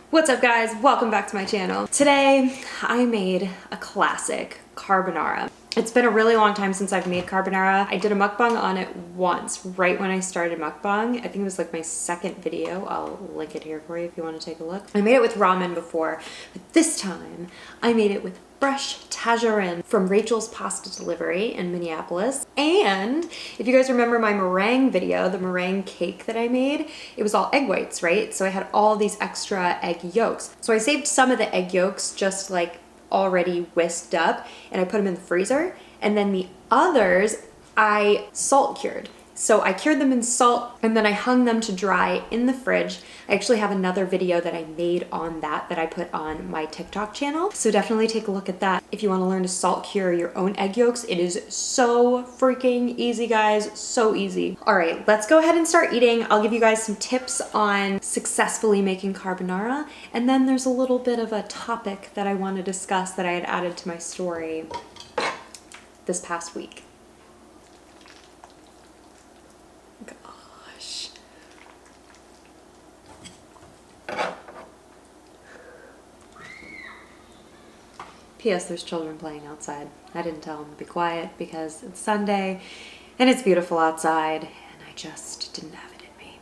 What's up, guys? Welcome back to my channel. Today I made a classic carbonara. It's been a really long time since I've made carbonara. I did a mukbang on it once, right when I started mukbang. I think it was like my second video. I'll link it here for you if you want to take a look. I made it with ramen before, but this time I made it with fresh Tajarin from Rachael's Pasta Delivery in Minneapolis. And if you guys remember my meringue video, the meringue cake that I made, it was all egg whites, right? So I had all these extra egg yolks. So I saved some of the egg yolks just like already whisked up, and I put them in the freezer. And then the others I salt cured. So I cured them in salt and then I hung them to dry in the fridge. I actually have another video that I made on that I put on my TikTok channel. So definitely take a look at that. If you want to learn to salt cure your own egg yolks, it is so freaking easy, guys. So easy. All right, let's go ahead and start eating. I'll give you guys some tips on successfully making carbonara. And then there's a little bit of a topic that I want to discuss that I had added to my story this past week. P.S. There's children playing outside. I didn't tell them to be quiet because it's Sunday and it's beautiful outside and I just didn't have it in me.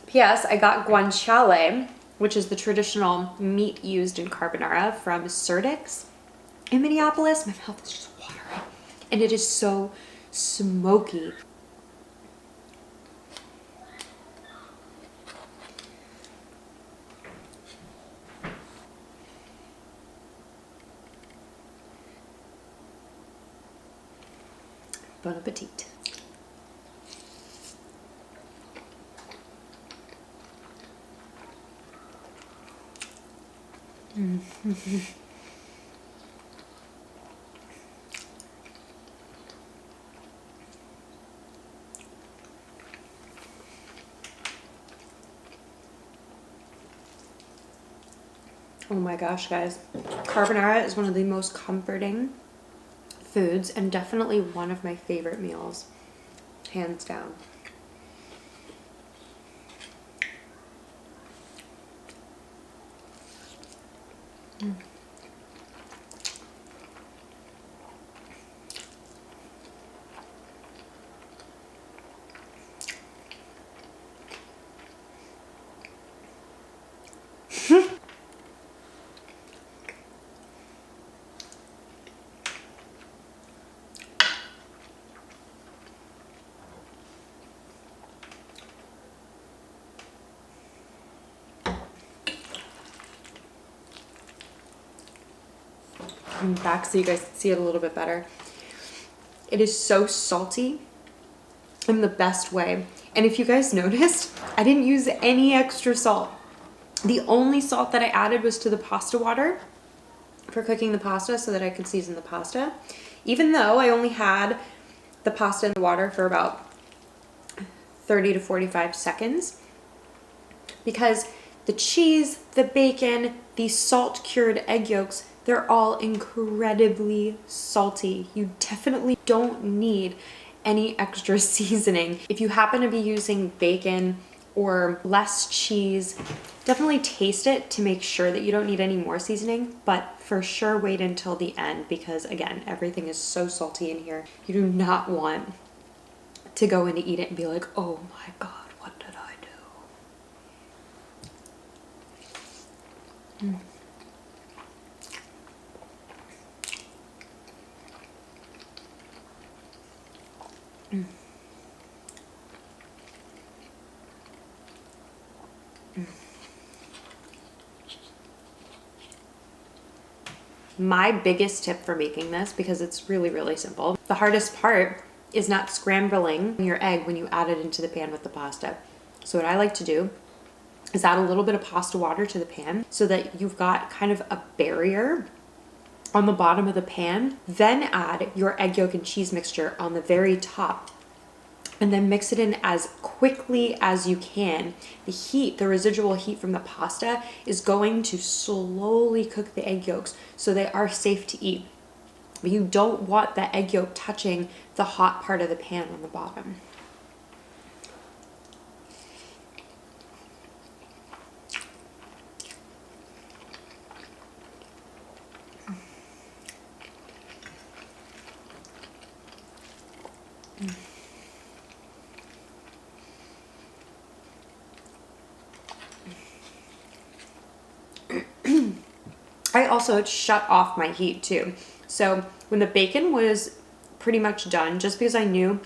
P.S. I got guanciale, which is the traditional meat used in carbonara from Surdyk's in Minneapolis. My mouth is just watering. And it is so smoky. Bon appetit. Oh my gosh, guys. Carbonara is one of the most comforting foods and definitely one of my favorite meals, hands down. Back so you guys can see it a little bit better. It is so salty in the best way. And if you guys noticed, I didn't use any extra salt. The only salt that I added was to the pasta water for cooking the pasta so that I could season the pasta. Even though I only had the pasta in the water for about 30 to 45 seconds. Because the cheese, the bacon, the salt cured egg yolks, they're all incredibly salty. You definitely don't need any extra seasoning. If you happen to be using bacon or less cheese, definitely taste it to make sure that you don't need any more seasoning, but for sure wait until the end because again, everything is so salty in here. You do not want to go in to eat it and be like, oh my God, what did I do? My biggest tip for making this, because it's really, really simple, the hardest part is not scrambling your egg when you add it into the pan with the pasta. So what I like to do is add a little bit of pasta water to the pan so that you've got kind of a barrier on the bottom of the pan. Then add your egg yolk and cheese mixture on the very top. And then mix it in as quickly as you can. The heat, the residual heat from the pasta is going to slowly cook the egg yolks so they are safe to eat. but you don't want the egg yolk touching the hot part of the pan on the bottom. I also shut off my heat too. So when the bacon was pretty much done, just because I knew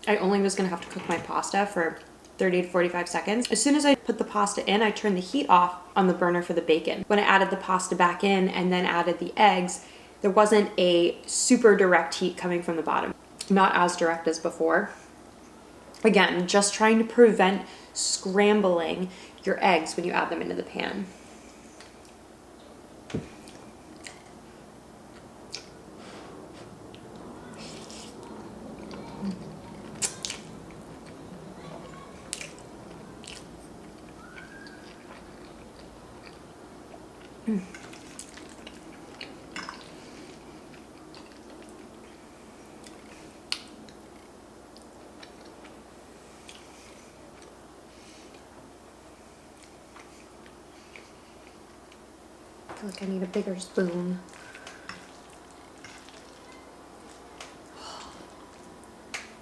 I only was gonna have to cook my pasta for 30 to 45 seconds, as soon as I put the pasta in, I turned the heat off on the burner for the bacon. When I added the pasta back in and then added the eggs, there wasn't a super direct heat coming from the bottom. Not as direct as before. Again, just trying to prevent scrambling your eggs when you add them into the pan. I feel like I need a bigger spoon.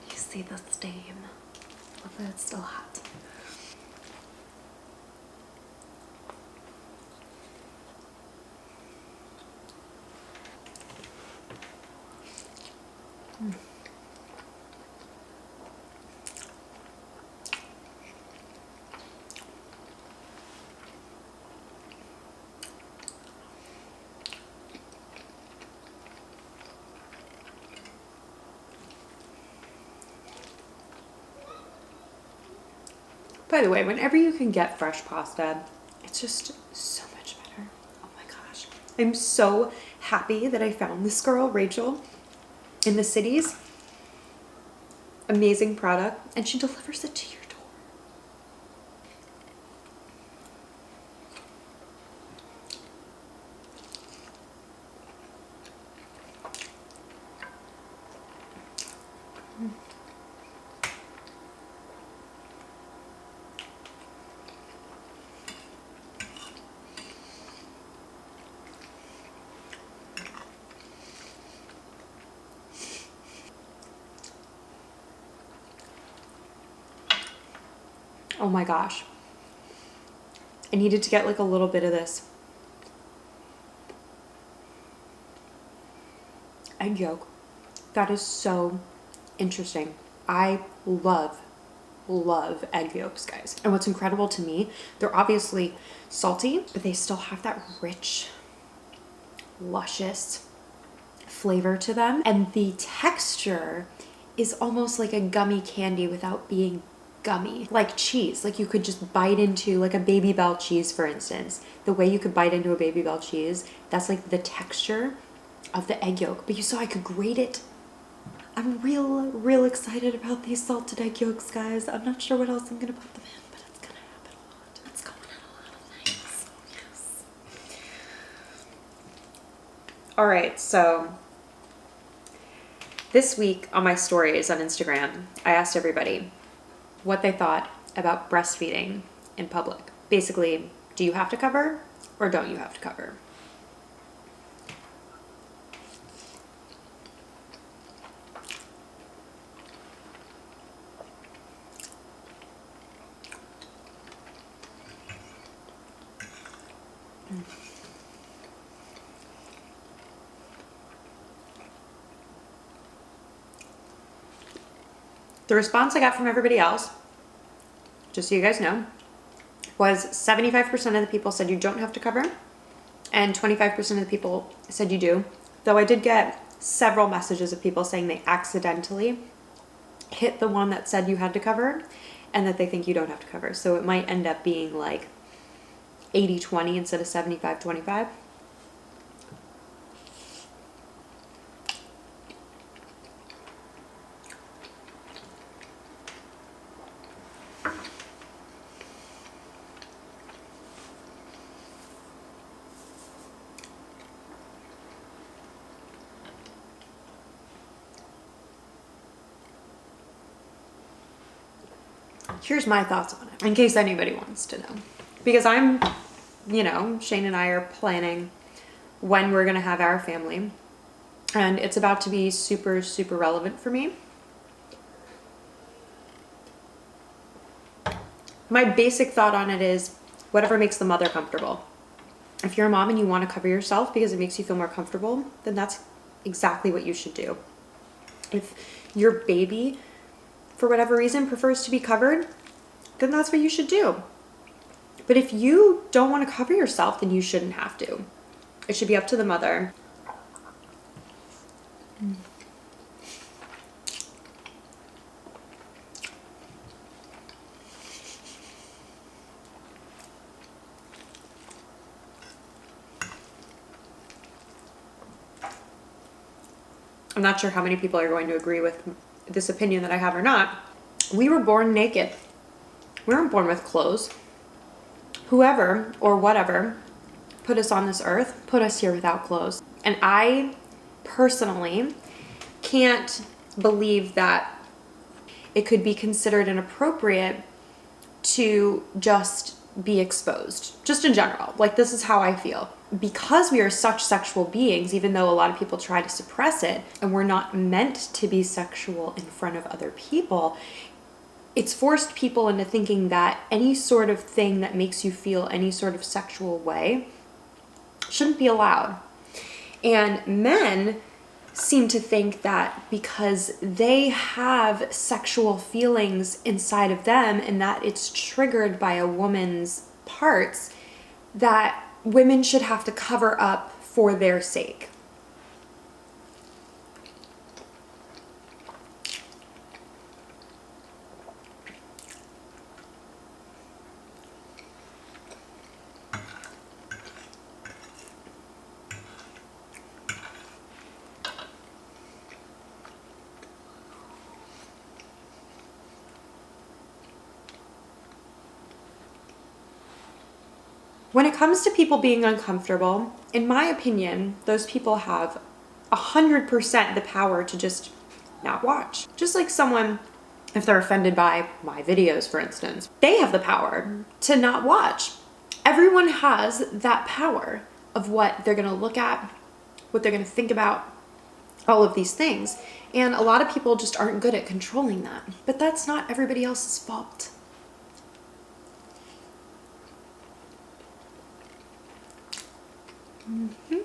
You see the steam. Hopefully it's still hot. By the way, whenever you can get fresh pasta, it's just so much better. Oh my gosh. I'm so happy that I found this girl, Rachael, in the cities. Amazing product, and she delivers it to your door. Oh my gosh. I needed to get like a little bit of this egg yolk. That is so interesting. I love egg yolks, guys. And what's incredible to me, they're obviously salty, but they still have that rich, luscious flavor to them. And the texture is almost like a gummy candy without being gummy, like cheese. Like you could just bite into like a Baby Bell cheese, for instance. The way you could bite into a Baby Bell cheese, that's like the texture of the egg yolk. But you saw I could grate it. I'm real excited about these salted egg yolks, guys. I'm not sure what else I'm gonna put them in, but it's gonna happen a lot. It's going in a lot of things. Yes. All right, so this week on my stories on Instagram, I asked everybody what they thought about breastfeeding in public. Basically, do you have to cover or don't you have to cover? The response I got from everybody else, just so you guys know, was 75% of the people said you don't have to cover, and 25% of the people said you do. Though I did get several messages of people saying they accidentally hit the one that said you had to cover, and that they think you don't have to cover. So it might end up being like 80-20 instead of 75-25. Here's my thoughts on it, in case anybody wants to know. Because I'm, you know, Shane and I are planning when we're gonna have our family, and it's about to be super, super relevant for me. My basic thought on it is whatever makes the mother comfortable. If you're a mom and you want to cover yourself because it makes you feel more comfortable, then that's exactly what you should do. If your baby, for whatever reason, prefers to be covered, then that's what you should do. But if you don't want to cover yourself, then you shouldn't have to. It should be up to the mother. I'm not sure how many people are going to agree with this opinion that I have or not. We were born naked. We weren't born with clothes. Whoever or whatever put us on this earth, put us here without clothes. And I personally can't believe that it could be considered inappropriate to just be exposed, just in general. Like, this is how I feel. Because we are such sexual beings, even though a lot of people try to suppress it, and we're not meant to be sexual in front of other people, it's forced people into thinking that any sort of thing that makes you feel any sort of sexual way shouldn't be allowed. And men seem to think that because they have sexual feelings inside of them and that it's triggered by a woman's parts, that women should have to cover up for their sake. When it comes to people being uncomfortable, in my opinion, those people have 100% the power to just not watch. Just like someone, if they're offended by my videos, for instance, they have the power to not watch. Everyone has that power of what they're gonna look at, what they're gonna think about, all of these things. And a lot of people just aren't good at controlling that. But that's not everybody else's fault. Mm-hmm.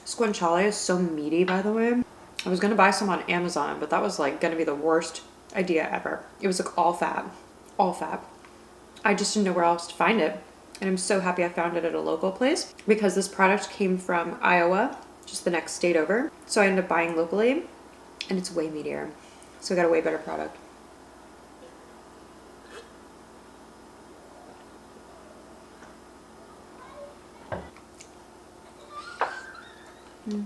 This guanciale is so meaty, by the way. I was gonna buy some on Amazon, but that was like gonna be the worst idea ever. It was like all fat, all fat. I just didn't know where else to find it. And I'm so happy I found it at a local place because this product came from Iowa, just the next state over. So I ended up buying locally and it's way meatier. So I got a way better product. Mm.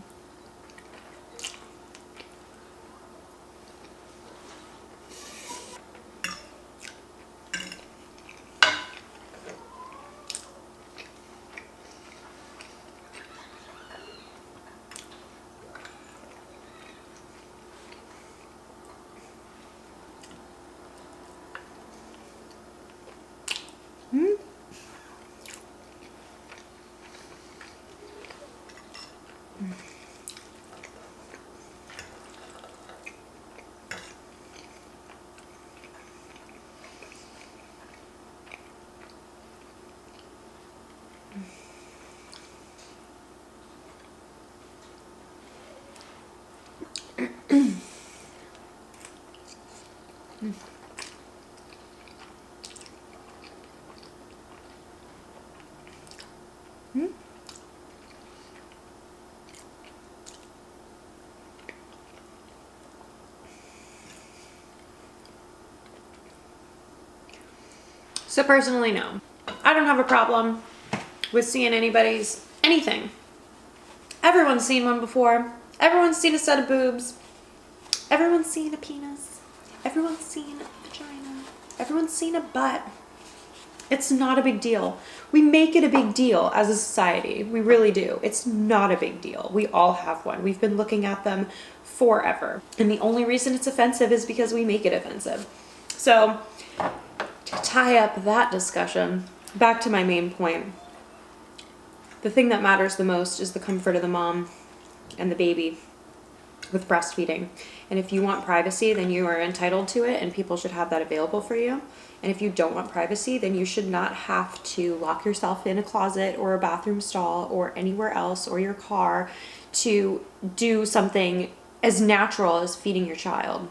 Mm. Mm. So personally, no. I don't have a problem with seeing anybody's anything. Everyone's seen one before. Everyone's seen a set of boobs. Everyone's seen a penis. Everyone's seen a vagina. Everyone's seen a butt. It's not a big deal. We make it a big deal as a society. We really do. It's not a big deal. We all have one. We've been looking at them forever. And the only reason it's offensive is because we make it offensive. So to tie up that discussion, back to my main point, the thing that matters the most is the comfort of the mom and the baby with breastfeeding. And if you want privacy, then you are entitled to it, and people should have that available for you. And if you don't want privacy, then you should not have to lock yourself in a closet or a bathroom stall or anywhere else or your car to do something as natural as feeding your child.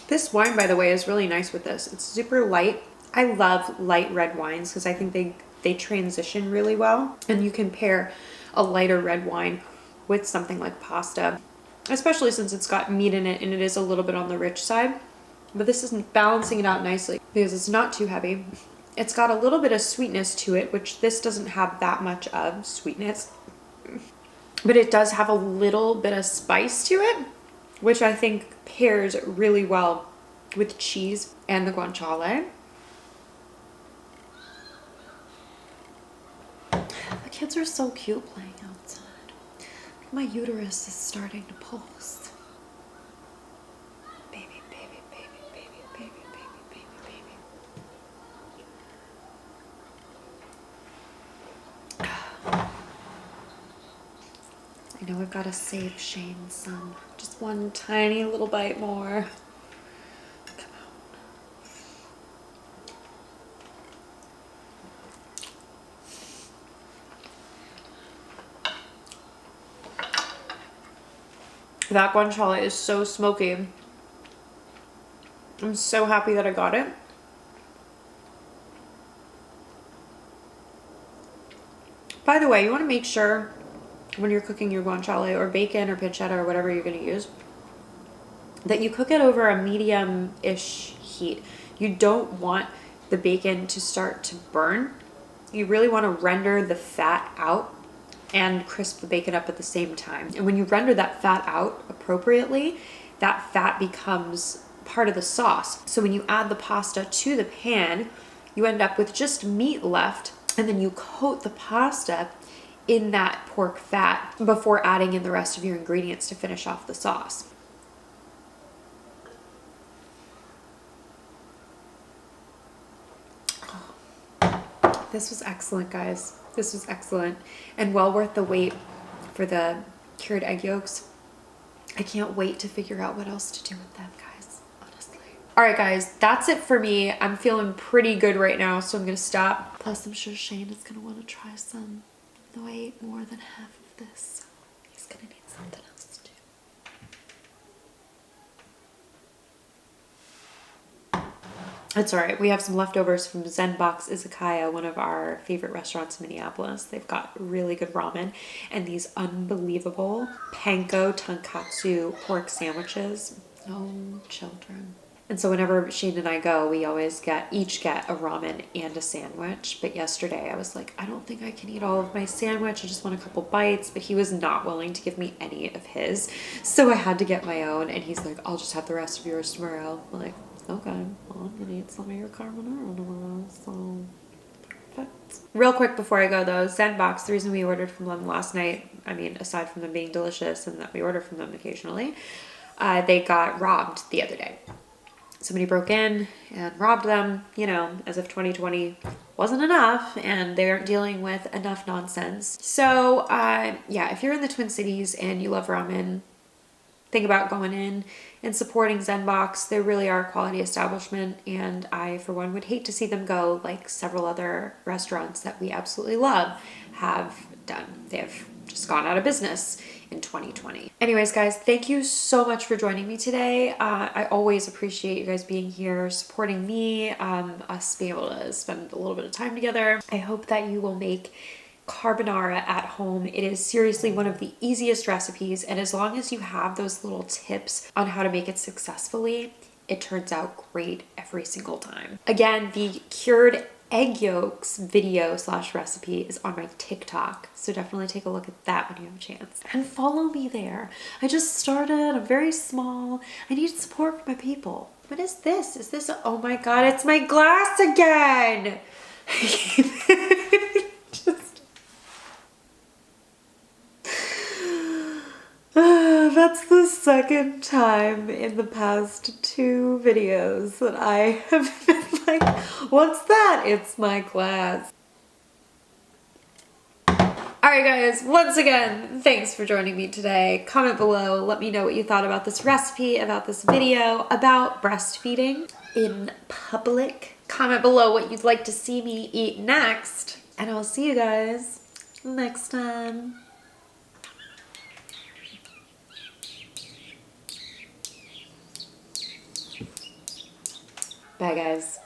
This wine, by the way, is really nice with this. It's super light. I love light red wines because I think they transition really well. And you can pair a lighter red wine with something like pasta, especially since it's got meat in it and it is a little bit on the rich side. But this is balancing it out nicely because it's not too heavy. It's got a little bit of sweetness to it, which this doesn't have that much of sweetness. But it does have a little bit of spice to it, which I think pairs really well with cheese and the guanciale. The kids are so cute playing outside. My uterus is starting to pulse. Baby, baby, baby, baby, baby, baby, baby, baby. I know I've got to save Shane some. Just one tiny little bite more. Come on. That guanciale is so smoky. I'm so happy that I got it. By the way, you want to make sure when you're cooking your guanciale or bacon or pancetta or whatever you're going to use, that you cook it over a medium-ish heat. You don't want the bacon to start to burn. You really want to render the fat out and crisp the bacon up at the same time. And when you render that fat out appropriately, that fat becomes part of the sauce. So when you add the pasta to the pan, you end up with just meat left, and then you coat the pasta in that pork fat before adding in the rest of your ingredients to finish off the sauce. This was excellent, guys. This was excellent and well worth the wait for the cured egg yolks. I can't wait to figure out what else to do with them, guys, honestly. All right, guys, that's it for me. I'm feeling pretty good right now, so I'm gonna stop. Plus, I'm sure Shane is gonna want to try some. Though I ate more than half of this, so he's gonna need something else too. It's all right. We have some leftovers from Zen Box Izakaya, one of our favorite restaurants in Minneapolis. They've got really good ramen and these unbelievable panko tonkatsu pork sandwiches. Oh, children. And so whenever Shane and I go, we always each get a ramen and a sandwich. But yesterday I was like, I don't think I can eat all of my sandwich. I just want a couple bites. But he was not willing to give me any of his. So I had to get my own. And he's like, I'll just have the rest of yours tomorrow. I'm like, okay, well, I'm gonna eat some of your carbonara tomorrow. So perfect. Real quick before I go though, Zen Box, the reason we ordered from them last night, I mean, aside from them being delicious and that we order from them occasionally, they got robbed the other day. Somebody broke in and robbed them, you know, as if 2020 wasn't enough and they aren't dealing with enough nonsense. So, yeah, if you're in the Twin Cities and you love ramen, think about going in and supporting Zenbox. They really are a quality establishment, and I, for one, would hate to see them go like several other restaurants that we absolutely love have done. They have just gone out of business in 2020. Anyways, guys, thank you so much for joining me today. I always appreciate you guys being here, supporting me, us being able to spend a little bit of time together. I hope that you will make carbonara at home. It is seriously one of the easiest recipes, and as long as you have those little tips on how to make it successfully, it turns out great every single time. Again, the cured egg yolks video / recipe is on my TikTok, so definitely take a look at that when you have a chance. And follow me there. I just started, I'm very small. I need support from my people. What is this? Is this, oh my God, it's my glass again! That's the second time in the past 2 videos that I have been like, what's that? It's my glass. Alright guys, once again, thanks for joining me today. Comment below, let me know what you thought about this recipe, about this video, about breastfeeding in public. Comment below what you'd like to see me eat next, and I'll see you guys next time. Bye guys.